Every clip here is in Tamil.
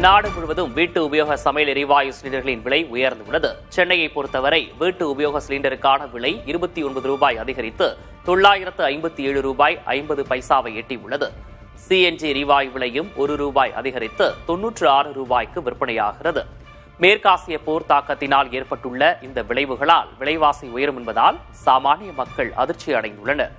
நாடு முழுவதும் வீட்டு உபயோக சமையல் எரிவாயு சிலிண்டர்களின் விலை உயர்ந்துள்ளது. சென்னையை பொறுத்தவரை வீட்டு உபயோக சிலிண்டருக்கான விலை 29 ரூபாய் அதிகரித்து 957 ரூபாய் 50 பைசாவை எட்டியுள்ளது. சிஎன்ஜி எரிவாயு விலையும் 1 ரூபாய் அதிகரித்து 96 ரூபாய்க்கு விற்பனையாகிறது. மேற்காசிய போர் தாக்கத்தினால் ஏற்பட்டுள்ள இந்த விளைவுகளால் விலைவாசி உயரும் என்பதால் சாமானிய மக்கள் அதிர்ச்சி அடைந்துள்ளனர்.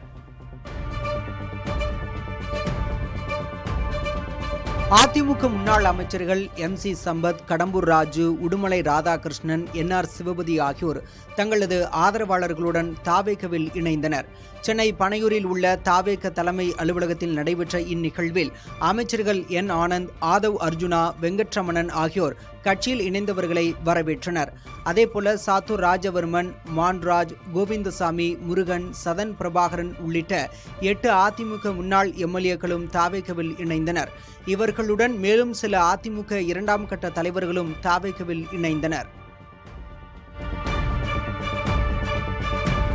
அதிமுக முன்னாள் அமைச்சர்கள் MC சம்பத், கடம்பூர் ராஜு, உடுமலை ராதாகிருஷ்ணன், NR சிவபதி ஆகியோர் தங்களது ஆதரவாளர்களுடன் தாவேகவில் இணைந்தனர். சென்னை பனையூரில் உள்ள தாவேக தலைமை அலுவலகத்தில் நடைபெற்ற இந்நிகழ்வில் அமைச்சர்கள் N ஆனந்த், ஆதவ் அர்ஜுனா, வெங்கட்ரமணன் ஆகியோர் கட்சியில் இணைந்தவர்களை வரவேற்றனர். அதேபோல சாத்தூர் ராஜவர்மன், மான்ராஜ், கோவிந்தசாமி, முருகன், சதன் பிரபாகரன் உள்ளிட்ட 8 அதிமுக முன்னாள் MLA-க்களும் தாவேகவில் இணைந்தனர். இவர்களுடன் மேலும் சில அதிமுக 2ஆம் கட்ட தலைவர்களும் தாவேகவில் இணைந்தனர்.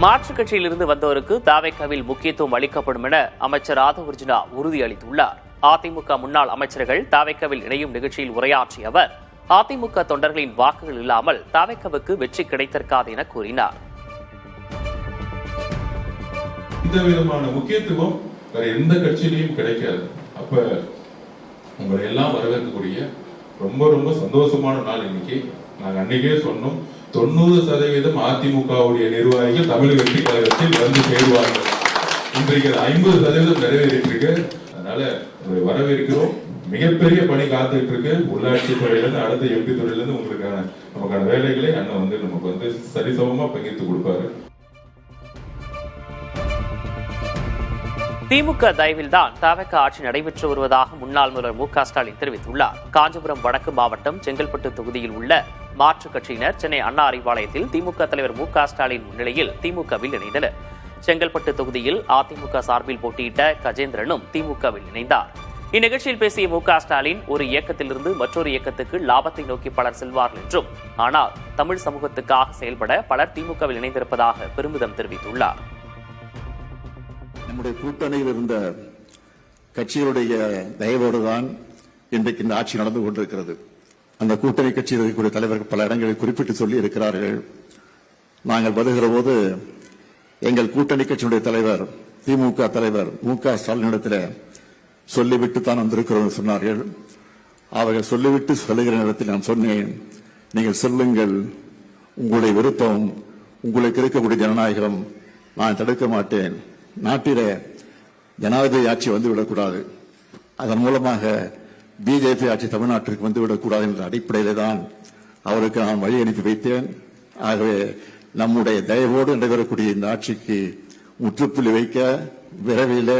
மாற்றுக் கட்சியிலிருந்து வந்தோருக்கு தாவேகவில் முக்கியத்துவம் அளிக்கப்படும் என அமைச்சர் ஆதவ் அர்ஜுனா உறுதியளித்துள்ளார். அதிமுக முன்னாள் அமைச்சர்கள் தாவேகவில் இணையும் நிகழ்ச்சியில் உரையாற்றிய அவர், அதிமுக தொண்டர்களின் வாக்குகள் இல்லாமல் தாவேகவுக்கு வெற்றி கிடைத்திருக்காது என கூறினார். இந்த விதமான முக்கியத்துவம் வேற எந்த கட்சியிலையும் கிடைக்காது. அப்ப உங்களை எல்லாம் வரவேற்கக்கூடிய ரொம்ப ரொம்ப சந்தோஷமான நாள் இன்னைக்கு. நாங்க அன்னைக்கே சொன்னோம், 90% அதிமுகவுடைய நிர்வாகிகள் தமிழக வெற்றி கழகத்தில் வந்து சேருவார்கள். இன்றைக்கு 50% நிறைவேறிட்டு. அதனால வரவேற்கிறோம். மிகப்பெரிய பணி காத்துட்டு இருக்கு. உள்ளாட்சி துறையிலிருந்து அடுத்த MP துறையிலிருந்து நமக்கான வேலைகளை அண்ணன் நமக்கு சரிசமமா பகிர்ந்து கொடுப்பாரு. திமுக தயவில்தான் தாவேக ஆட்சி நடைபெற்று வருவதாக முன்னாள் முதல்வர் மு க ஸ்டாலின் தெரிவித்துள்ளார். காஞ்சிபுரம் வடக்கு மாவட்டம் செங்கல்பட்டு தொகுதியில் உள்ள மாற்றுக் கட்சியினர் சென்னை அண்ணா அறிவாலயத்தில் திமுக தலைவர் மு க ஸ்டாலின் முன்னிலையில் திமுகவில் இணைந்தனர். செங்கல்பட்டு தொகுதியில் அதிமுக சார்பில் போட்டியிட்ட கஜேந்திரனும் திமுகவில் இணைந்தார். இந்நிகழ்ச்சியில் பேசிய மு க ஸ்டாலின், ஒரு இயக்கத்திலிருந்து மற்றொரு இயக்கத்துக்கு லாபத்தை நோக்கி பலர் செல்வார்கள் என்றும், ஆனால் தமிழ் சமூகத்துக்காக செயல்பட பலர் திமுகவில் இணைந்திருப்பதாக பெருமிதம் தெரிவித்துள்ளார். நம்முடைய கூட்டணியில் இருந்த கட்சிகளுடைய தயவோடுதான் இன்றைக்கு இந்த ஆட்சி நடந்து கொண்டிருக்கிறது. அந்த கூட்டணி கட்சியில் இருக்கக்கூடிய தலைவர்கள் பல இடங்களில் குறிப்பிட்டு சொல்லி இருக்கிறார்கள். நாங்கள் வருகிற போது எங்கள் கூட்டணி கட்சியினுடைய தலைவர் திமுக தலைவர் மு க ஸ்டாலினிடத்தில் சொல்லிவிட்டு தான் வந்திருக்கிறோம் சொன்னார்கள். அவர்கள் சொல்லிவிட்டு சொல்லுகிற நேரத்தில் நான் சொன்னேன், நீங்கள் சொல்லுங்கள், உங்களுடைய விருப்பம், உங்களுக்கு இருக்கக்கூடிய ஜனநாயகம் நான் தடுக்க மாட்டேன். நாட்டில ஜனாதிபதி ஆட்சி வந்துவிடக்கூடாது, அதன் மூலமாக பிஜேபி ஆட்சி தமிழ்நாட்டிற்கு வந்துவிடக்கூடாது என்ற அடிப்படையிலே தான் அவருக்கு நான் வழி அனுப்பி வைத்தேன். ஆகவே நம்முடைய தயவோடு நடைபெறக்கூடிய இந்த ஆட்சிக்கு முற்றுப்புள்ளி வைக்க விரைவில்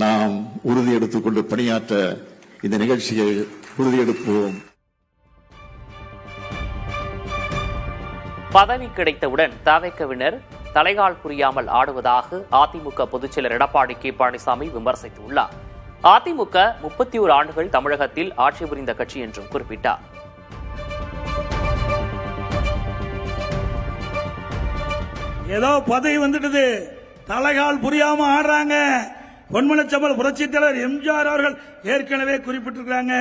நாம் உறுதி எடுத்துக் கொண்டு பணியாற்ற இந்த நிகழ்ச்சியை உறுதியெடுப்போம். பதவி கிடைத்தவுடன் தாவேகவினர் தலைகால் புரியாமல் ஆடுவதாக அதிமுக பொதுச்செயலர் எடப்பாடி கே பழனிசாமி விமர்சித்துள்ளார். அதிமுக 31 ஆண்டுகள் தமிழகத்தில் ஆட்சி புரிந்த கட்சி என்றும் குறிப்பிட்டார். ஏதோ பதவி வந்துட்டது, தலைகால் புரியாம ஆடுறாங்க. பொன்மனச்சம்பல் புரட்சித் தலைவர் எம்ஜிஆர் அவர்கள் ஏற்கனவே குறிப்பிட்டிருக்கிறாங்க,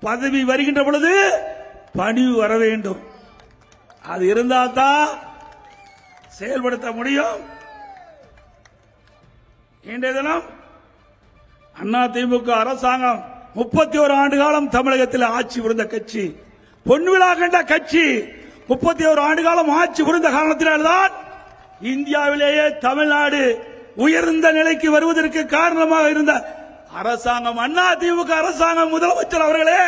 பதவி வருகின்ற பொழுது பணிவு வர வேண்டும். அது இருந்தால்தான் செயல்படுத்த முடியும். இன்றைய தினம் அதிமுக அரசாங்கம் 31 ஆண்டு காலம் தமிழகத்தில் ஆட்சி புரிந்த கட்சி, பொன்விழா கண்ட கட்சி. 31 ஆண்டு காலம் ஆட்சி புரிந்த காரணத்தினால்தான் இந்தியாவிலேயே தமிழ்நாடு உயர்ந்த நிலைக்கு வருவதற்கு காரணமாக இருந்த அரசாங்கம் அதிமுக அரசாங்கம். முதலமைச்சர் அவர்களே,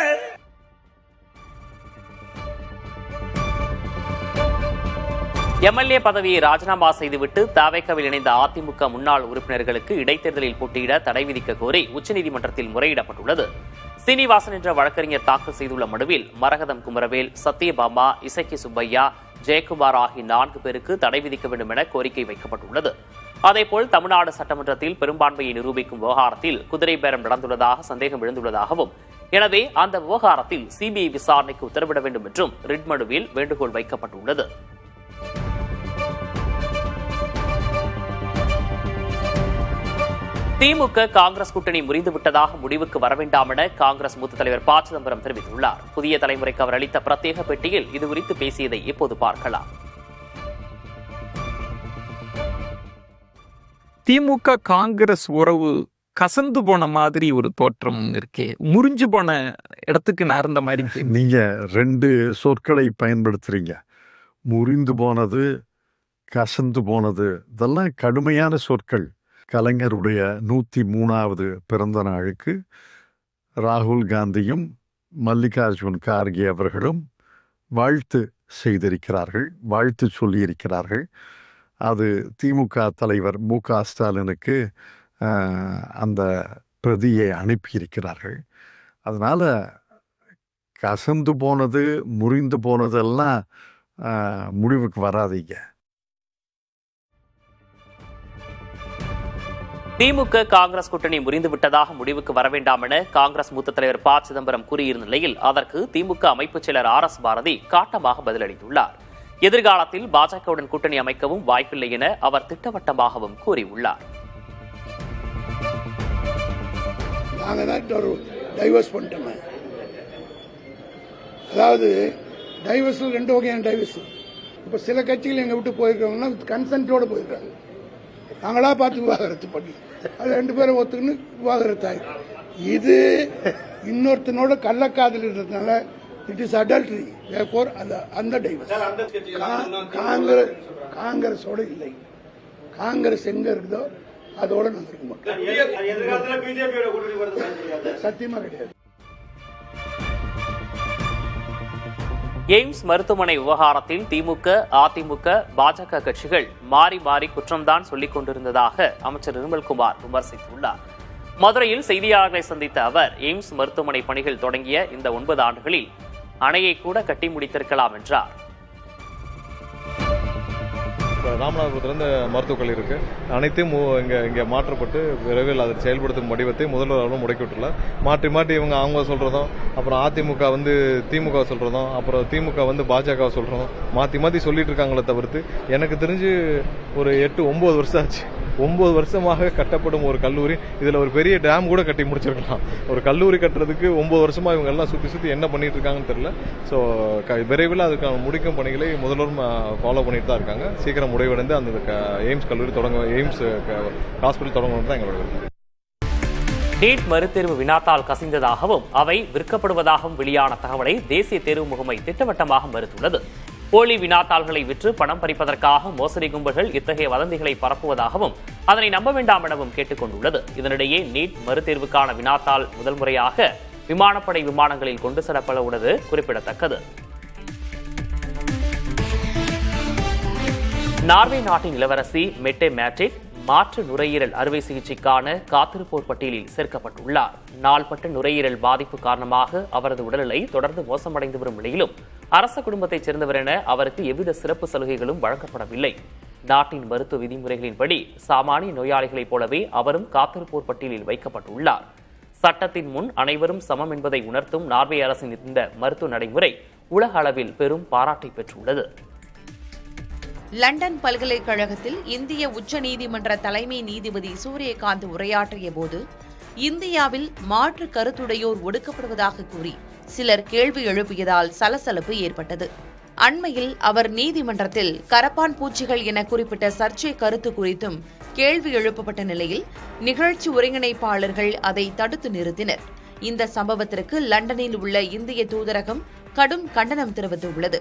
MLA பதவியை ராஜினாமா செய்துவிட்டு தாவேகவில் இணைந்த அதிமுக முன்னாள் உறுப்பினர்களுக்கு இடைத்தேர்தலில் போட்டியிட தடை விதிக்க கோரி உச்சநீதிமன்றத்தில் முறையிடப்பட்டுள்ளது. சீனிவாசன் என்ற வழக்கறிஞர் தாக்கல் செய்துள்ள மனுவில் மரகதம் குமரவேல், சத்யபாமா, இசக்கி சுப்பையா, ஜெயக்குமார் ஆகிய 4 பேருக்கு தடை விதிக்க வேண்டும் என கோரிக்கை வைக்கப்பட்டுள்ளது. அதேபோல் தமிழ்நாடு சட்டமன்றத்தில் பெரும்பான்மையை நிரூபிக்கும் விவகாரத்தில் குதிரை பேரம் நடந்துள்ளதாக சந்தேகம் எழுந்துள்ளதாகவும், எனவே அந்த விவகாரத்தில் CBI விசாரணைக்கு உத்தரவிட வேண்டும் என்றும் ரிட் மனுவில் வேண்டுகோள் வைக்கப்பட்டுள்ளது. திமுக காங்கிரஸ் கூட்டணி முறிந்துவிட்டதாக முடிவுக்கு வரவேண்டாம் என காங்கிரஸ் மூத்த தலைவர் ப. சிதம்பரம் தெரிவித்துள்ளார். புதிய தலைமுறைக்கு அவர் அளித்த பிரத்யேக பேட்டியில் இதுகுறித்து பேசியதை இப்போது பார்க்கலாம். திமுக காங்கிரஸ் உறவு கசந்து போன மாதிரி ஒரு தோற்றம் இருக்கே, முறிஞ்சு போன இடத்துக்கு நகர்ந்த மாதிரி. நீங்க 2 சொற்களை பயன்படுத்துறீங்க. முறிந்து போனது, கசந்து போனது, இதெல்லாம் கடுமையான சொற்கள். கலைஞருடைய 103வது பிறந்த நாளுக்கு ராகுல் காந்தியும் மல்லிகார்ஜுன் கார்கே அவர்களும் வாழ்த்து செய்திருக்கிறார்கள், வாழ்த்து சொல்லியிருக்கிறார்கள். அது திமுக தலைவர் மு.க. ஸ்டாலினுக்கு அந்த பிரதியை அனுப்பியிருக்கிறார்கள். அதனால் கசந்து போனது, முறிந்து போனதெல்லாம் முடிவுக்கு வராதீங்க. திமுக காங்கிரஸ் கூட்டணி முறிந்துவிட்டதாக முடிவுக்கு வரவேண்டாம் என காங்கிரஸ் மூத்த தலைவர் ப. சிதம்பரம் கூறியிருந்த நிலையில் அதற்கு திமுக அமைப்புச் செயலர் R.S. பாரதி காட்டமாக பதிலளித்துள்ளார். எதிர்காலத்தில் பாஜகவுடன் கூட்டணி அமைக்கவும் வாய்ப்பில்லை என அவர் திட்டவட்டமாகவும் கூறியுள்ளார். அதாவது டைவர்ஸ் 2 வகையான டைவர்ஸ். இப்ப சில கட்சிகள் எங்க விட்டு போயிருக்காங்கன்னா கன்சென்ட்டோட போயிருக்காங்க. நாங்களா பார்த்து விவாகரத்து பண்ணி அது 2 பேரும் ஒத்துக்குன்னு விவாகரத்து ஆயிருக்கு. இது இன்னொருத்தனோட கள்ளக்காதல் இருக்கிறதுனால இட் இஸ் அடல்ட்ரி. அந்த டைவர்ஸ் காங்கிரஸோட இல்லை. காங்கிரஸ் எங்க இருக்குதோ அதோட நாங்க இருக்க மாட்டோம். சத்தியமா கிடையாது. எய்ம்ஸ் மருத்துவமனை விவகாரத்தில் திமுக, அதிமுக, பாஜக கட்சிகள் மாறி மாறி குற்றம்தான் சொல்லிக் கொண்டிருந்ததாக அமைச்சர் நிர்மல்குமார் விமர்சித்துள்ளார். மதுரையில் செய்தியாளர்களை சந்தித்த அவர் எய்ம்ஸ் மருத்துவமனை பணிகள் தொடங்கிய இந்த 9 ஆண்டுகளில் அணையை கூட கட்டி முடித்திருக்கலாம் என்றார். ராமநாதபுரத்திலிருந்து மருத்துவக் கல்லூரி இருக்கு. அனைத்தையும் இங்கே மாற்றப்பட்டு விரைவில் அதை செயல்படுத்தும் வடிவத்தை முதல்வர் முடக்கிவிட்டுள்ளார். மாற்றி மாற்றி அவங்க சொல்றதும், அப்புறம் அதிமுக திமுக சொல்றதும், அப்புறம் திமுக பாஜக சொல்றதும் மாற்றி மாற்றி சொல்லிட்டு இருக்காங்களே தவிர்த்து எனக்கு தெரிஞ்சு ஒரு 8-9 வருஷம் ஆச்சு. 9 வருஷமாக கட்டப்படும் ஒரு கல்லூரி, இதுல ஒரு பெரிய டேம் கூட கட்டி முடிச்சிருக்கலாம். ஒரு கல்லூரி கட்டுறதுக்கு 9 வருஷமா இவங்க எல்லாம் சுத்தி என்ன பண்ணிட்டு இருக்காங்கன்னு தெரியல. ஸோ விரைவில் அதுக்கான முடிக்கும் பணிகளை முதல்வரும் ஃபாலோ பண்ணிட்டு தான் இருக்காங்க. சீக்கிரம் முடிவடைந்து அந்த எய்ம்ஸ் கல்லூரி எய்ம்ஸ் ஹாஸ்பிட்டல் தொடங்கணும் தான் எங்களோட விருப்பம். நீட் மறுதேர்வு வினாத்தால் கசிந்ததாகவும் அவை விற்கப்படுவதாகவும் வெளியான தகவலை தேசிய தேர்வு முகமை திட்டவட்டமாக மறுத்துள்ளது. போலி வினாத்தாள்களை விற்று பணம் பறிப்பதற்காக மோசடி கும்பல்கள் இத்தகைய வதந்திகளை பரப்புவதாகவும் அதனை நம்ப வேண்டாம் எனவும் கேட்டுக் கொண்டுள்ளது. இதனிடையே நீட் மறுதேர்வுக்கான வினாத்தாள் முதல் முறையாக விமானப்படை விமானங்களில் கொண்டு செல்லப்பட உள்ளது குறிப்பிடத்தக்கது. நார்வே நாட்டின் இளவரசி மெட்டே மேட்ரிக் மாற்று நுரையீரல் அறுவை சிகிச்சைக்கான காத்திருப்போர் பட்டியலில் சேர்க்கப்பட்டுள்ளார். நாள்பட்ட நுரையீரல் பாதிப்பு காரணமாக அவரது உடல்நிலை தொடர்ந்து மோசமடைந்து வரும் நிலையிலும் அரச குடும்பத்தைச் சேர்ந்தவர் என அவருக்கு எவ்வித சிறப்பு சலுகைகளும் வழங்கப்படவில்லை. நாட்டின் மருத்துவ விதிமுறைகளின்படி சாமானிய நோயாளிகளைப் போலவே அவரும் காத்திருப்போர் பட்டியலில் வைக்கப்பட்டுள்ளார். சட்டத்தின் முன் அனைவரும் சமம் என்பதை உணர்த்தும் நார்வே அரசின் இந்த மருத்துவ நடைமுறை உலக அளவில் பெரும் பாராட்டை பெற்றுள்ளது. லண்டன் பல்கலைக்கழகத்தில் இந்திய உச்சநீதிமன்ற தலைமை நீதிபதி சூரியகாந்த் உரையாற்றிய போது இந்தியாவில் மாற்று கருத்துடையோர் ஒடுக்கப்படுவதாக கூறி சிலர் கேள்வி எழுப்பியதால் சலசலப்பு ஏற்பட்டது. அண்மையில் அவர் நீதிமன்றத்தில் கரப்பான் பூச்சிகள் என குறிப்பிட்ட சர்ச்சை கருத்து குறித்தும் கேள்வி எழுப்பப்பட்ட நிலையில் நிகழ்ச்சி ஒருங்கிணைப்பாளர்கள் அதை தடுத்து நிறுத்தினர். இந்த சம்பவத்திற்கு லண்டனில் உள்ள இந்திய தூதரகம் கடும் கண்டனம் தெரிவித்துள்ளது.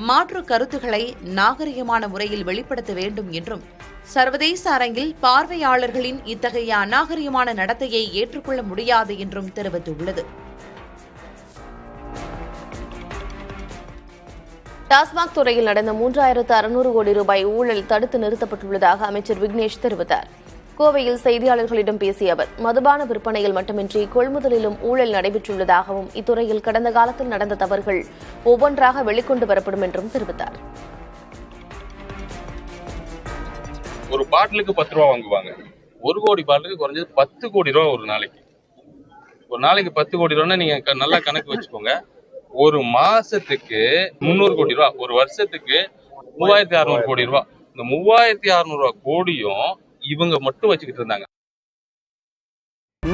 மாற்று கருத்துக்களை நாகரிகமான முறையில் வெளிப்படுத்த வேண்டும் என்றும் சர்வதேச அரங்கில் பார்வையாளர்களின் இத்தகைய அநாகரிகமான நடத்தையை ஏற்றுக்கொள்ள முடியாது என்றும் தெரிவித்துள்ளது. டாஸ்மாக் துறையில் நடந்த 3600 கோடி ரூபாய் ஊழல் தடுத்து நிறுத்தப்பட்டுள்ளதாக அமைச்சர் விக்னேஷ் தெரிவித்தார். கோவையில் செய்தியாளர்களிடம் பேசிய அவர் மதுபான விற்பனையில் மட்டுமின்றி கொள்முதலிலும் ஊழல் நடைபெற்றுள்ளதாகவும் இத்துறையில் கடந்த காலத்தில் நடந்த தவறுகள் ஒவ்வொன்றாக வெளிக்கொண்டு வரப்படும் என்றும் தெரிவித்தார். ஒரு பாட்டிலுக்கு 10 ரூபா வாங்குவாங்க. 1 கோடி பாட்டிலுக்கு குறைஞ்சது 10 கோடி ரூபா ஒரு நாளைக்கு. 10 கோடி ரூபான்னா நீங்க நல்லா கணக்கு வச்சுக்கோங்க. ஒரு மாசத்துக்கு 300 கோடி ரூபா, ஒரு வருஷத்துக்கு 3600 கோடி ரூபா. இந்த 3600 கோடியும் இவங்க மட்டும் வச்சுக்கிட்டு இருந்தாங்க.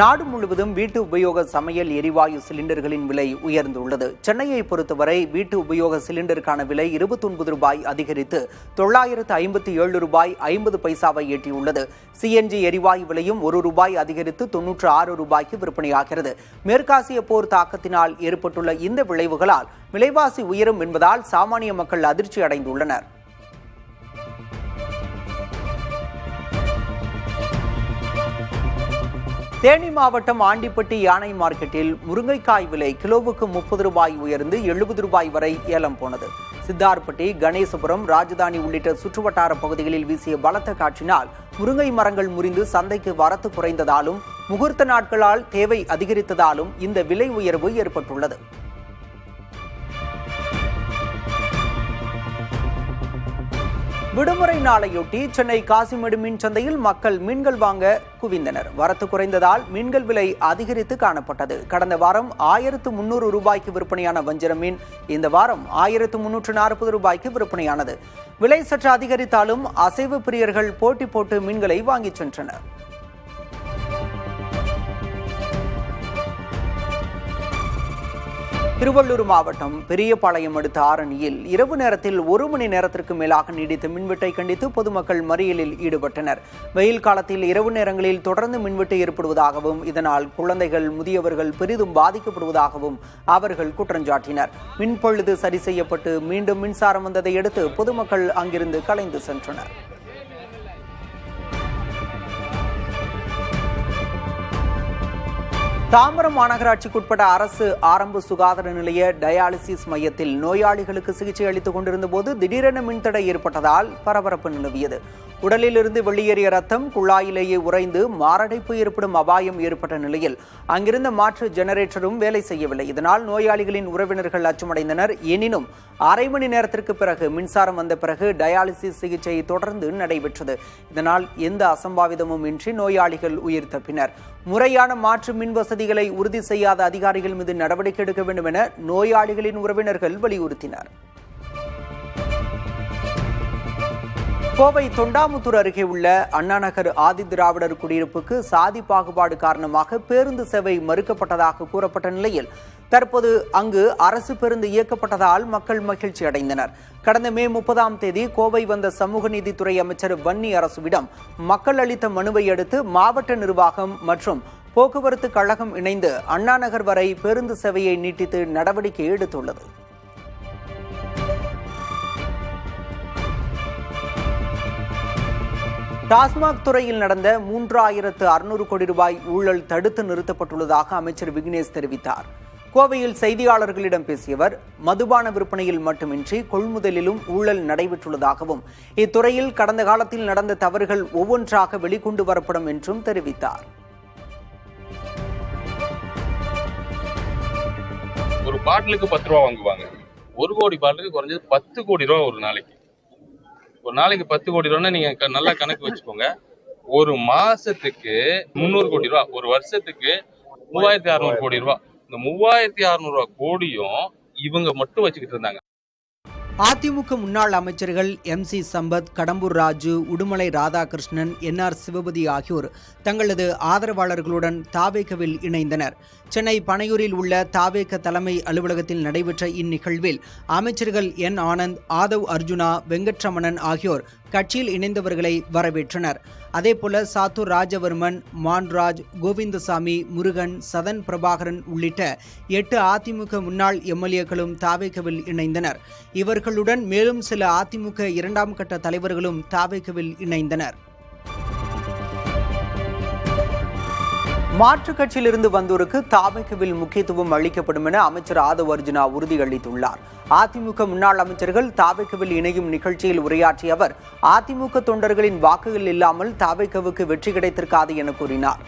நாடு முழுவதும் வீட்டு உபயோக சமையல் எரிவாயு சிலிண்டர்களின் விலை உயர்ந்துள்ளது. சென்னையை பொறுத்தவரை வீட்டு உபயோக சிலிண்டருக்கான விலை ₹29 அதிகரித்து ₹957.50 எட்டியுள்ளது. சிஎன்ஜி எரிவாயு விலையும் ₹1 அதிகரித்து ₹96 விற்பனையாகிறது. மேற்காசிய போர் தாக்கத்தினால் ஏற்பட்டுள்ள இந்த விளைவுகளால் விலைவாசி உயரும் என்பதால் சாமானிய மக்கள் அதிர்ச்சி அடைந்துள்ளனர். தேனி மாவட்டம் ஆண்டிப்பட்டி யானை மார்க்கெட்டில் முருங்கைக்காய் விலை கிலோவுக்கு ₹30 உயர்ந்து ₹70 வரை ஏலம் போனது. சித்தார்பட்டி, கணேசபுரம், ராஜதானி உள்ளிட்ட சுற்றுவட்டார பகுதிகளில் வீசிய பலத்த காற்றினால் முருங்கை மரங்கள் முறிந்து சந்தைக்கு வரத்து குறைந்ததாலும் முகூர்த்த நாட்களால் தேவை அதிகரித்ததாலும் இந்த விலை உயர்வு ஏற்பட்டுள்ளது. விடுமுறை நாளையொட்டி சென்னை காசிமேடு மீன் சந்தையில் மக்கள் மீன்கள் வாங்க குவிந்தனர். வரத்து குறைந்ததால் மீன்கள் விலை அதிகரித்து காணப்பட்டது. கடந்த வாரம் ₹1300 விற்பனையான வஞ்சர மீன் இந்த வாரம் ₹1340 விற்பனையானது. விலை சற்று அதிகரித்தாலும் அசைவ பிரியர்கள் போட்டி போட்டு மீன்களை வாங்கிச் சென்றனர். திருவள்ளூர் மாவட்டம் பெரியபாளையம் அடுத்த ஆரணியில் இரவு நேரத்தில் 1 மணி நேரத்திற்கு மேலாக நீடித்த மின்வெட்டை கண்டித்து பொதுமக்கள் மறியலில் ஈடுபட்டனர். வெயில் காலத்தில் இரவு நேரங்களில் தொடர்ந்து மின்வெட்டு ஏற்படுவதாகவும் இதனால் குழந்தைகள், முதியவர்கள் பெரிதும் பாதிக்கப்படுவதாகவும் அவர்கள் குற்றஞ்சாட்டினர். மின்பழுது சரி செய்யப்பட்டு மீண்டும் மின்சாரம் வந்ததை அடுத்து பொதுமக்கள் அங்கிருந்து கலைந்து சென்றனர். தாம்பரம் மாநகராட்சிக்குட்பட்ட அரசு ஆரம்ப சுகாதார நிலைய டயாலிசிஸ் மையத்தில் நோயாளிகளுக்கு சிகிச்சை அளித்துக் கொண்டிருந்த போது திடீரென மின்தடை ஏற்பட்டதால் பரபரப்பு நிலவியது. உடலிலிருந்து வெளியேறிய ரத்தம் குழாயிலேயே உறைந்து மாரடைப்பு ஏற்படும் அபாயம் ஏற்பட்ட நிலையில் அங்கிருந்த மாற்று ஜெனரேட்டரும் வேலை செய்யவில்லை. இதனால் நோயாளிகளின் உறவினர்கள் அச்சமடைந்தனர். எனினும் அரை மணி நேரத்திற்கு பிறகு மின்சாரம் வந்த பிறகு டயாலிசிஸ் சிகிச்சை தொடர்ந்து நடைபெற்றது. இதனால் எந்த அசம்பாவிதமும் இன்றி நோயாளிகள் உயிர் தப்பினர். முறையான மாற்று மின் வசதிகளை உறுதி செய்யாத அதிகாரிகள் மீது நடவடிக்கை எடுக்க வேண்டும் என நோயாளிகளின் உறவினர்கள் வலியுறுத்தினர். கோவை தொண்டாமுத்தூர் அருகே உள்ள அண்ணாநகர் ஆதிதிராவிடர் குடியிருப்புக்கு சாதி பாகுபாடு காரணமாக பேருந்து சேவை மறுக்கப்பட்டதாக கூறப்பட்ட நிலையில் தற்போது அங்கு அரசு பேருந்து இயக்கப்பட்டதால் மக்கள் மகிழ்ச்சி அடைந்தனர். கடந்த மே 30ஆம் தேதி கோவை வந்த சமூக நீதித்துறை அமைச்சர் வன்னி அரசுவிடம் மக்கள் அளித்த மனுவை அடுத்து மாவட்ட நிர்வாகம் மற்றும் போக்குவரத்து கழகம் இணைந்து அண்ணாநகர் வரை பேருந்து சேவையை நீட்டித்து நடவடிக்கை எடுத்துள்ளது. டாஸ்மாக் துறையில் நடந்த 3600 கோடி ரூபாய் ஊழல் தடுத்து நிறுத்தப்பட்டுள்ளதாக அமைச்சர் விக்னேஷ் தெரிவித்தார். கோவையில் செய்தியாளர்களிடம் பேசிய அவர், மதுபான விற்பனையில் மட்டுமின்றி கொள்முதலிலும் ஊழல் நடைபெற்றுள்ளதாகவும் இத்துறையில் கடந்த காலத்தில் நடந்த தவறுகள் ஒவ்வொன்றாக வெளிக்கொண்டு வரப்படும் என்றும் தெரிவித்தார். ஒரு பாட்டிலுக்கு ₹10 வாங்குவாங்க. 1 கோடி பாட்டிலுக்கு குறைஞ்சது ₹10 கோடி ஒரு நாளைக்கு. ஒரு நாளைக்கு ₹10 கோடி நீங்க நல்லா கணக்கு வச்சுக்கோங்க. ஒரு மாசத்துக்கு ₹300 கோடி, ஒரு வருஷத்துக்கு ₹3600 கோடி. இந்த ₹3600 கோடியும் இவங்க மட்டும் வச்சுக்கிட்டு இருந்தாங்க. அதிமுக முன்னாள் அமைச்சர்கள் MC சம்பத், கடம்பூர் ராஜு, உடுமலை ராதாகிருஷ்ணன், NR சிவபதி ஆகியோர் தங்களது ஆதரவாளர்களுடன் தாவேகவில் இணைந்தனர். சென்னை பனையூரில் உள்ள தாவேக தலைமை அலுவலகத்தில் நடைபெற்ற இந்நிகழ்வில் அமைச்சர்கள் N ஆனந்த், ஆதவ் அர்ஜுனா, வெங்கட்ரமணன் ஆகியோர் கட்சியில் இணைந்தவர்களை வரவேற்றனர். அதேபோல சாத்தூர் ராஜவர்மன், மான்ராஜ், கோவிந்தசாமி, முருகன், சதன் பிரபாகரன் உள்ளிட்ட 8 அதிமுக முன்னாள் MLAக்களும் தாவேகவில் இணைந்தனர். இவர்களுடன் மேலும் சில அதிமுக 2ஆம் கட்ட தலைவர்களும் தாவேகவில் இணைந்தனர். மாற்றுக் கட்சியிலிருந்து வந்தோருக்கு தாவேகவில் முக்கியத்துவம் அளிக்கப்படும் என அமைச்சர் ஆதவ் அர்ஜுனா உறுதியளித்துள்ளார். அதிமுக முன்னாள் அமைச்சர்கள் தாவேகவில் இணையும் நிகழ்ச்சியில் உரையாற்றிய அவர், அதிமுக தொண்டர்களின் வாக்குகள் இல்லாமல் தாவேகவுக்கு வெற்றி கிடைத்திருக்காது என கூறினார்.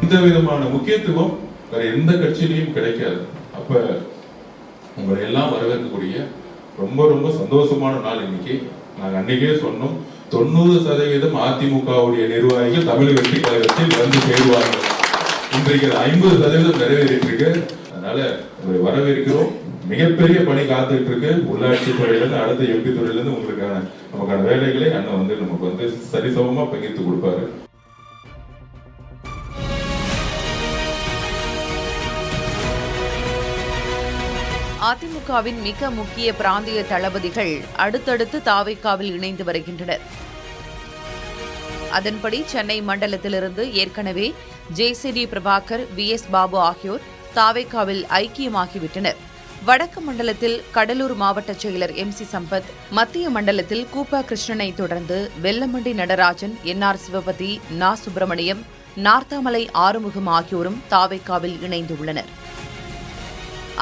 இந்த விதமான முக்கியத்துவம் வேற எந்த கட்சியிலையும் கிடைக்காது. அப்ப உங்களை எல்லாம் வரவேற்கக்கூடிய ரொம்ப ரொம்ப சந்தோஷமான நாள் இன்னைக்கு. நாங்க அன்னைக்கே சொன்னோம், 90% அதிமுகவுடைய நிர்வாகிகள் தமிழக வெற்றி கழகத்தில் வந்து சேருவார்கள். இன்றைக்கு 50% நிறைவேறிட்டு அதனால உங்களை வரவேற்கிறோம். மிகப்பெரிய பணி காத்துட்டு இருக்கு. உள்ளாட்சி துறையிலிருந்து அடுத்த எம்பி துறையிலிருந்து நமக்கான வேலைகளை அண்ணன் நமக்கு சரிசமமா பகிர்ந்து கொடுப்பாரு. அதிமுகவின் மிக முக்கிய பிராந்திய தளபதிகள் அடுத்தடுத்து தாவேக்காவில் இணைந்து வருகின்றனர். அதன்படி சென்னை மண்டலத்திலிருந்து ஏற்கனவே ஜேசிடி பிரபாகர், VS பாபு ஆகியோர் தாவேக்காவில் ஐக்கியமாகிவிட்டனர். வடக்கு மண்டலத்தில் கடலூர் மாவட்ட செயலர் MC சம்பத், மத்திய மண்டலத்தில் கூப்பா கிருஷ்ணனை தொடர்ந்து வெல்லமண்டி நடராஜன், NR சிவபதி, நா சுப்பிரமணியம், நார்த்தாமலை ஆறுமுகம் ஆகியோரும் தாவேக்காவில் இணைந்துள்ளனர்.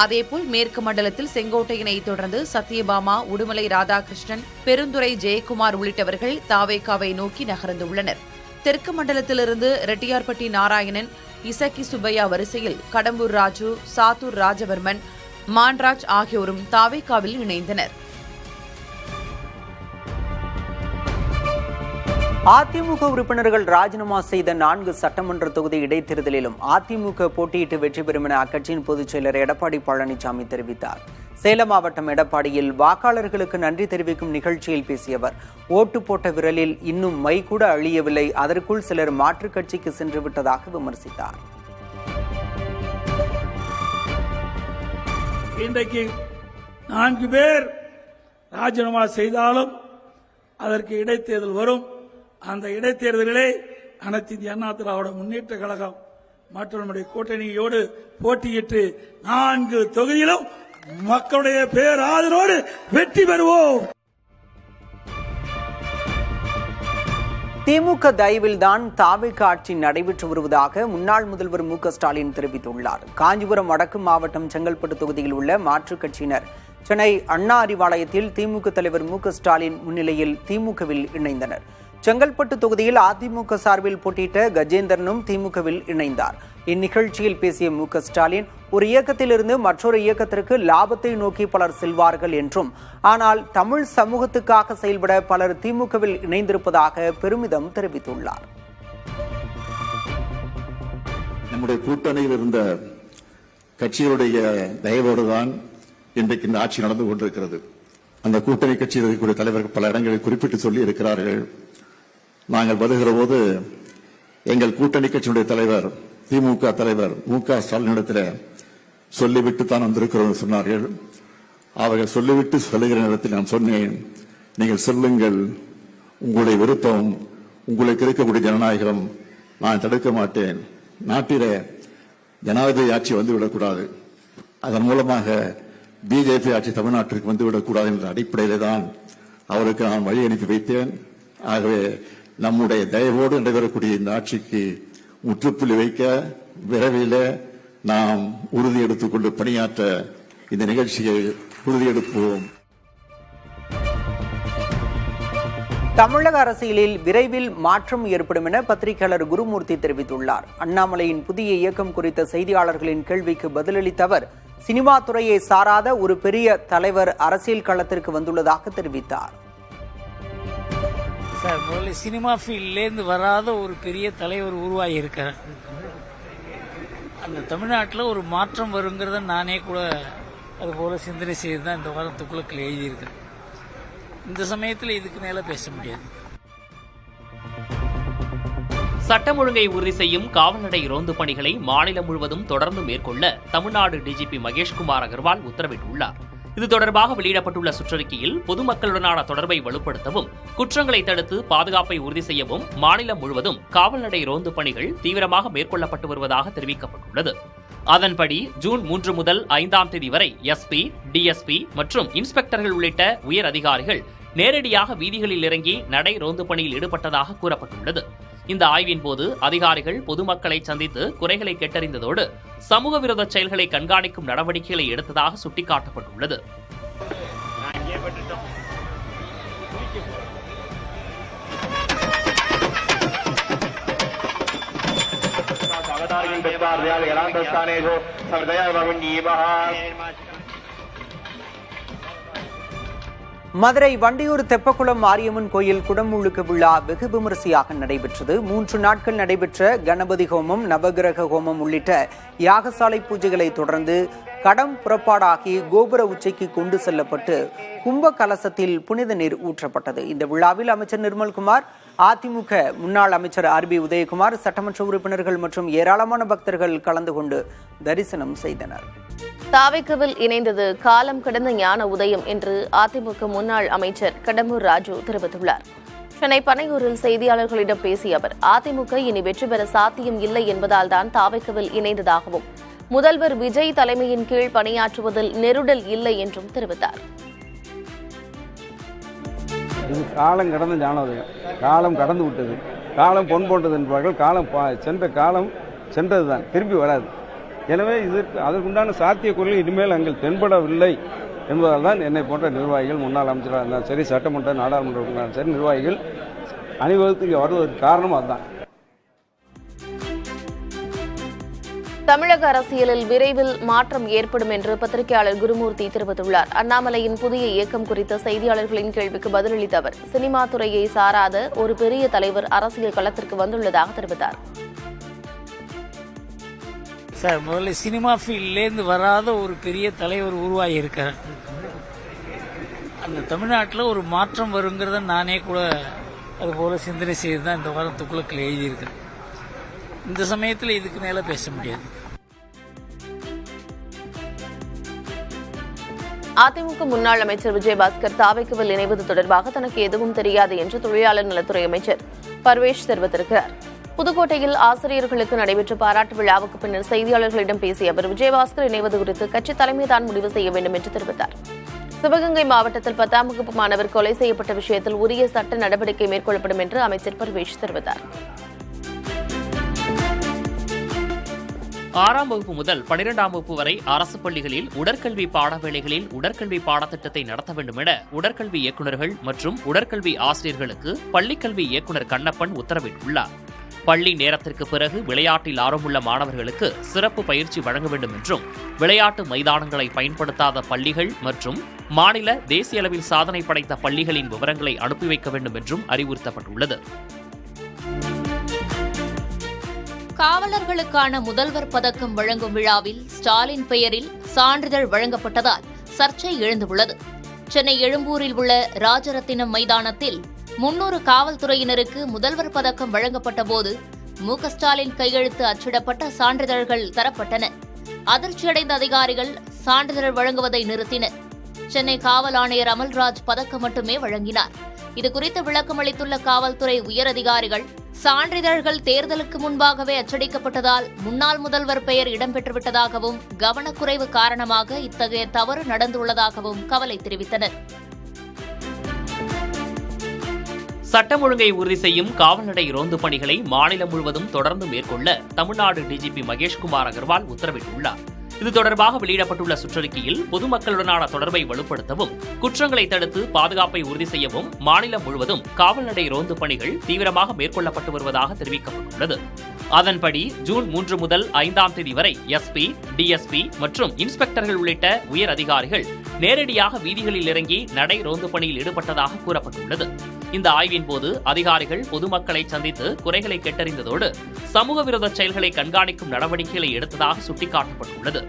அதேபோல் மேற்கு மண்டலத்தில் செங்கோட்டையனை தொடர்ந்து சத்யபாமா, உடுமலை ராதாகிருஷ்ணன், பெருந்துறை ஜெயக்குமார் உள்ளிட்டவர்கள் தாவேக்காவை நோக்கி நகர்ந்துள்ளனர். தெற்கு மண்டலத்திலிருந்து ரெட்டியார்பட்டி நாராயணன், இசக்கி சுப்பையா வரிசையில் கடம்பூர் ராஜு, சாத்தூர் ராஜவர்மன், மான்ராஜ் ஆகியோரும் தாவேக்காவில் இணைந்தனர். அதிமுக உறுப்பினர்கள் ராஜினாமா செய்த 4 சட்டமன்ற தொகுதி இடைத்தேர்தலிலும் அதிமுக போட்டியிட்டு வெற்றி பெறும் என அக்கட்சியின் பொதுச் செயலர் எடப்பாடி பழனிசாமி தெரிவித்தார். சேலம் மாவட்டம் எடப்பாடியில் வாக்காளர்களுக்கு நன்றி தெரிவிக்கும் நிகழ்ச்சியில் பேசிய அவர், ஓட்டு போட்ட விரலில் இன்னும் மை கூட அழியவில்லை, அதற்குள் சிலர் மாற்றுக் கட்சிக்கு சென்று விட்டதாக விமர்சித்தார். இன்றைக்கு 4 பேர் ராஜினாமா செய்தாலும் அதற்கு இடைத்தேர்தல் வரும். அந்த இடைத்தேர்தலிலே அனைத்து இந்திய அண்ணா திராவிட முன்னேற்ற கழகம் மற்றும் நம்முடைய கூட்டணியோடு போட்டியிட்டு 4 தொகுதியிலும் மக்களுடைய பேராதரவோடு வெற்றி பெறுவோம். திமுக தயவில்தான் தாவேக ஆட்சி நடைபெற்று வருவதாக முன்னாள் முதல்வர் மு.க.ஸ்டாலின் தெரிவித்துள்ளார். காஞ்சிபுரம் வடக்கு மாவட்டம் செங்கல்பட்டு தொகுதியில் உள்ள மாற்றுக் கட்சியினர் சென்னை அண்ணா அறிவாலயத்தில் திமுக தலைவர் மு.க.ஸ்டாலின் முன்னிலையில் திமுகவில் இணைந்தனர். செங்கல்பட்டு தொகுதியில் அதிமுக சார்பில் போட்டியிட்ட கஜேந்திரனும் திமுகவில் இணைந்தார். இந்நிகழ்ச்சியில் பேசிய மு.க.ஸ்டாலின், ஒரு இயக்கத்திலிருந்து மற்றொரு இயக்கத்திற்கு லாபத்தை நோக்கி பலர் செல்வார்கள் என்றும், ஆனால் தமிழ் சமூகத்துக்காக செயல்பட பலர் திமுகவில் இணைந்திருப்பதாக பெருமிதம் தெரிவித்துள்ளார். நம்முடைய கூட்டணியில் இருந்த கட்சிகளுடைய தயவோடுதான் இன்றைக்கு இந்த ஆட்சி நடந்து கொண்டிருக்கிறது. அந்த கூட்டணி கட்சியில் இருக்கக்கூடிய தலைவர்கள் பல இடங்களில் குறிப்பிட்டு சொல்லி இருக்கிறார்கள். நாங்கள் வருகிற போது எங்கள் கூட்டணி கட்சியுடைய தலைவர் திமுக தலைவர் மு.க.ஸ்டாலினிடத்தில் சொல்லிவிட்டு தான் வந்திருக்கிறோம் சொன்னார்கள். அவர்கள் சொல்லிவிட்டு சொல்லுகிற நேரத்தில் நான் சொன்னேன், நீங்கள் சொல்லுங்கள், உங்களுடைய விருப்பம், உங்களுக்கு இருக்கக்கூடிய ஜனநாயகம் நான் தடுக்க மாட்டேன். நாட்டிலே ஜனாதிபதி ஆட்சி வந்துவிடக்கூடாது, அதன் மூலமாக பிஜேபி ஆட்சி தமிழ்நாட்டிற்கு வந்துவிடக்கூடாது என்ற அடிப்படையிலே தான் அவருக்கு நான் வழி அனுப்பி வைத்தேன். ஆகவே நம்முடைய தயவோடு நடைபெறக்கூடிய இந்த ஆட்சிக்கு முற்றுப்புள்ளி வைக்க விரைவில் நாம் உறுதி எடுத்துக்கொண்டு பணியாற்ற இந்த நிகழ்ச்சியை உறுதியெடுப்போம். தமிழக அரசியலில் விரைவில் மாற்றம் ஏற்படும் என பத்திரிகையாளர் குருமூர்த்தி தெரிவித்துள்ளார். அண்ணாமலையின் புதிய இயக்கம் குறித்த செய்தியாளர்களின் கேள்விக்கு பதிலளித்த அவர், சினிமா துறையை சாராத ஒரு பெரிய தலைவர் அரசியல் களத்திற்கு வந்துள்ளதாக தெரிவித்தார். சார், முதல்ல சினிமா ஃபீல்ட்லேருந்து வராத ஒரு பெரிய தலைவர் உருவாகி இருக்கார். அந்த தமிழ்நாட்டில் ஒரு மாற்றம் வருங்கிறத நானே கூட அது போல சிந்தனை செய்து தான் இந்த வாரம் துக்குளக்கில் எழுதியிருக்கிறேன். இந்த சமயத்தில் இதுக்கு மேலே பேச முடியாது. சட்டம் ஒழுங்கை உறுதி செய்யும் காவல்நடை ரோந்து பணிகளை மாநிலம் முழுவதும் தொடர்ந்து மேற்கொள்ள தமிழ்நாடு டிஜிபி மகேஷ்குமார் அகர்வால் உத்தரவிட்டுள்ளார். இது தொடர்பாக வெளியிடப்பட்டுள்ள சுற்றறிக்கையில், பொதுமக்களுடனான தொடர்பை வலுப்படுத்தவும், குற்றங்களை தடுத்து பாதுகாப்பை உறுதி செய்யவும் மாநிலம் முழுவதும் காவல்நடை ரோந்து பணிகள் தீவிரமாக மேற்கொள்ளப்பட்டு வருவதாக தெரிவிக்கப்பட்டுள்ளது. அதன்படி ஜூன் 3 முதல் 5ஆம் தேதி வரை SP, DSP மற்றும் இன்ஸ்பெக்டர்கள் உள்ளிட்ட உயர் அதிகாரிகள் நேரடியாக வீதிகளில் இறங்கி நடை ரோந்து பணியில் ஈடுபட்டதாக கூறப்பட்டுள்ளது. இந்த ஆய்வின் போது அதிகாரிகள் பொதுமக்களை சந்தித்து குறைகளை கேட்டறிந்ததோடு சமூக விரோத செயல்களை கண்காணிக்கும் நடவடிக்கைகளை எடுத்ததாக சுட்டிக்காட்டப்பட்டுள்ளது. மதுரை வண்டியூர் தெப்பக்குளம் மாரியம்மன் கோயில் குடமுழுக்கு விழா வெகு விமரிசையாக நடைபெற்றது. 3 நாட்கள் நடைபெற்ற கணபதி ஹோமம், நவகிரக ஹோமம் உள்ளிட்ட யாகசாலை பூஜைகளை தொடர்ந்து கடம் புறப்பாடாகி கோபுர உச்சிக்கு கொண்டு செல்லப்பட்டு கும்ப கலசத்தில் புனித நீர் ஊற்றப்பட்டது. இந்த விழாவில் அமைச்சர் நிர்மல்குமார், அதிமுக முன்னாள் அமைச்சர் RB உதயகுமார், சட்டமன்ற உறுப்பினர்கள் மற்றும் ஏராளமான பக்தர்கள் கலந்து கொண்டு தரிசனம் செய்தனர். தாவேக்கவில் இணைந்தது காலம் கடந்த ஞான உதயம் என்று அதிமுக முன்னாள் அமைச்சர் கடம்பூர் ராஜு தெரிவித்துள்ளார். சென்னை பனையூரில் செய்தியாளர்களிடம் பேசிய அவர், அதிமுக இனி வெற்றி பெற சாத்தியம் இல்லை என்பதால் தான் தாவேக்கவில் இணைந்ததாகவும், முதல்வர் விஜய் தலைமையின் கீழ் பணியாற்றுவதில் நெருடல் இல்லை என்றும் தெரிவித்தார். இது காலம் கடந்த ஞான உதயம். காலம் கடந்து விட்டது. காலம் பொன் போன்றது என்பார்கள். காலம் சென்ற காலம் சென்றதுதான், திரும்பி வராது. எனவே அதற்குண்டான சாத்தியக்கூறுகள் இனிமேல் அங்கே தென்படவில்லை என்பதால் தான் என்னை போன்ற நிர்வாகிகள், முன்னாள் அமைச்சராக இருந்தாலும் சரி, சட்டமன்ற நாடாளுமன்ற இருந்தாலும் சரி, நிர்வாகிகள் அணிவகுத்து இங்கே வருவதற்கு காரணம் அதுதான். தமிழக அரசியலில் விரைவில் மாற்றம் ஏற்படும் என்று பத்திரிகையாளர் குருமூர்த்தி தெரிவித்துள்ளார். அண்ணாமலையின் புதிய இயக்கம் குறித்த செய்தியாளர்களின் கேள்விக்கு பதிலளித்த அவர், சினிமா துறையை சாராத ஒரு பெரிய தலைவர் அரசியல் களத்திற்கு வந்துள்ளதாக தெரிவித்தார். சார், முதல்ல சினிமா ஃபீல்ட்லேருந்து வராத ஒரு பெரிய தலைவர் உருவாகி இருக்கார். அந்த தமிழ்நாட்டில் ஒரு மாற்றம் வருங்கிறத நானே கூட அதுபோல சிந்தனை செய்து தான் இந்த வாரம் துக்குளக்கில் எழுதியிருக்கிறேன். இந்த சமயத்தில் இதுக்கு மேலே பேச முடியாது. அதிமுக முன்னாள் அமைச்சர் விஜயபாஸ்கர் தாவேக்கவில் இணைவது தொடர்பாக தனக்கு எதுவும் தெரியாது என்று தொழிலாளர் நலத்துறை அமைச்சர் பர்வேஷ் தெரிவித்திருக்கிறார். புதுக்கோட்டையில் ஆசிரியர்களுக்கு நடைபெற்ற பாராட்டு விழாவுக்கு பின்னர் செய்தியாளர்களிடம் பேசிய அவர், விஜயபாஸ்கர் இணைவது குறித்து கட்சி தலைமைதான் முடிவு செய்ய வேண்டும் என்று தெரிவித்தார். சிவகங்கை மாவட்டத்தில் 10ஆம் வகுப்பு மாணவர் கொலை செய்யப்பட்ட விஷயத்தில் உரிய சட்ட நடவடிக்கை மேற்கொள்ளப்படும் என்று அமைச்சர் பர்வேஷ் தெரிவித்தார். 6ஆம் வகுப்பு முதல் 12ஆம் வகுப்பு வரை அரசு பள்ளிகளில் உடற்கல்வி பாடவேளைகளில் உடற்கல்வி பாடத்திட்டத்தை நடத்த வேண்டும் என உடற்கல்வி இயக்குநர்கள் மற்றும் உடற்கல்வி ஆசிரியர்களுக்கு பள்ளிக்கல்வி இயக்குநர் கண்ணப்பன் உத்தரவிட்டுள்ளார். பள்ளி நேரத்திற்கு பிறகு விளையாட்டில் ஆர்வமுள்ள மாணவர்களுக்கு சிறப்பு பயிற்சி வழங்க வேண்டும் என்றும், விளையாட்டு மைதானங்களை பயன்படுத்தாத பள்ளிகள் மற்றும் மாநில, தேசிய அளவில் சாதனை படைத்த பள்ளிகளின் விவரங்களை அனுப்பி வைக்க வேண்டும் என்றும் அறிவுறுத்தப்பட்டுள்ளது. காவலர்களுக்கான முதல்வர் பதக்கம் வழங்கும் விழாவில் ஸ்டாலின் பெயரில் சான்றிதழ் வழங்கப்பட்டதால் சர்ச்சை எழுந்துள்ளது. சென்னை எழும்பூரில் உள்ள ராஜரத்தினம் மைதானத்தில் 300 காவல்துறையினருக்கு முதல்வர் பதக்கம் வழங்கப்பட்ட போது மு.க.ஸ்டாலின் கையெழுத்து அச்சிடப்பட்ட சான்றிதழ்கள் தரப்பட்டன. அதிர்ச்சியடைந்த அதிகாரிகள் சான்றிதழ் வழங்குவதை நிறுத்தினர். சென்னை காவல் ஆணையர் அமல்ராஜ் பதக்கம் மட்டுமே வழங்கினார். இதுகுறித்து விளக்கம் அளித்துள்ள காவல்துறை உயரதிகாரிகள், சான்றிதழ்கள் தேர்தலுக்கு முன்பாகவே அச்சடிக்கப்பட்டதால் முன்னாள் முதல்வர் பெயர் இடம்பெற்றுவிட்டதாகவும், கவனக்குறைவு காரணமாக இத்தகைய தவறு நடந்துள்ளதாகவும் கவலை தெரிவித்தனர். சட்டம் ஒழுங்கை உறுதி செய்யும் காவல்நடை ரோந்து பணிகளை மாநிலம் முழுவதும் தொடர்ந்து மேற்கொள்ள தமிழ்நாடு டிஜிபி மகேஷ்குமார் அகர்வால் உத்தரவிட்டுள்ளார். இது தொடர்பாக வெளியிடப்பட்டுள்ள சுற்றறிக்கையில், பொதுமக்களுடனான தொடர்பை வலுப்படுத்தவும், குற்றங்களை தடுத்து பாதுகாப்பை உறுதி செய்யவும் மாநிலம் முழுவதும் காவல்நடை ரோந்து பணிகள் தீவிரமாக மேற்கொள்ளப்பட்டு வருவதாக தெரிவிக்கப்பட்டுள்ளது. அதன்படி ஜூன் 3 முதல் 5ஆம் தேதி வரை SP, DSP மற்றும் இன்ஸ்பெக்டர்கள் உள்ளிட்ட உயர் அதிகாரிகள் நேரடியாக வீதிகளில் இறங்கி நடை ரோந்து பணியில் ஈடுபட்டதாக கூறப்பட்டுள்ளது. இந்த ஆய்வின் போது அதிகாரிகள் பொதுமக்களை சந்தித்து குறைகளை கேட்டறிந்ததோடு சமூக விரோத செயல்களை கண்காணிக்கும் நடவடிக்கைகளை எடுத்ததாக சுட்டிக்காட்டப்பட்டுள்ளது.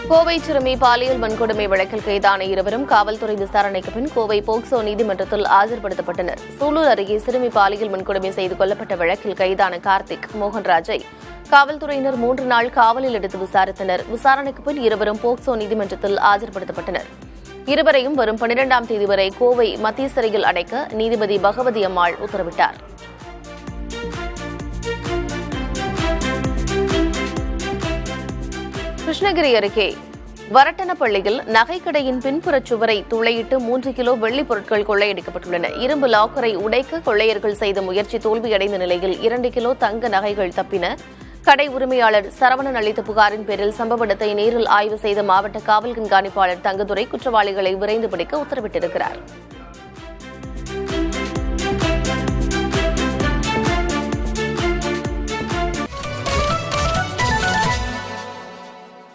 கோவை சிறுமி பாலியல் வன்கொடுமை வழக்கில் கைதான இருவரும் காவல்துறை விசாரணைக்கு பின் கோவை போக்சோ நீதிமன்றத்தில் ஆஜர்படுத்தப்பட்டனர். சூலூர் அருகே சிறுமி பாலியல் வன்கொடுமை செய்து கொல்லப்பட்ட வழக்கில் கைதான கார்த்திக், மோகன்ராஜை காவல்துறையினர் 3 நாள் காவலில் எடுத்து விசாரித்தனர். விசாரணைக்கு பின் இருவரும் போக்சோ நீதிமன்றத்தில் ஆஜர்படுத்தப்பட்டனர். இருவரையும் வரும் 12ஆம் தேதி வரை கோவை மத்திய சிறையில் அடைக்க நீதிபதி பகவதி அம்மாள் உத்தரவிட்டார். கிருஷ்ணகிரி அருகே வரட்டனப்பள்ளியில் நகைக்கடையின் பின்புறச் சுவரை துளையிட்டு 3 கிலோ வெள்ளிப் பொருட்கள் கொள்ளையடிக்கப்பட்டுள்ளன. இரும்பு லாக்கரை உடைக்க கொள்ளையர்கள் செய்த முயற்சி தோல்வியடைந்த நிலையில் 2 கிலோ தங்க நகைகள் தப்பின. கடை உரிமையாளர் சரவணன் அளித்த புகாரின் பேரில் சம்பவ இடத்தை நேரில் ஆய்வு செய்த மாவட்ட காவல் கண்காணிப்பாளர் தங்கதுரை குற்றவாளிகளை விரைந்து பிடிக்க உத்தரவிட்டிருக்கிறார்.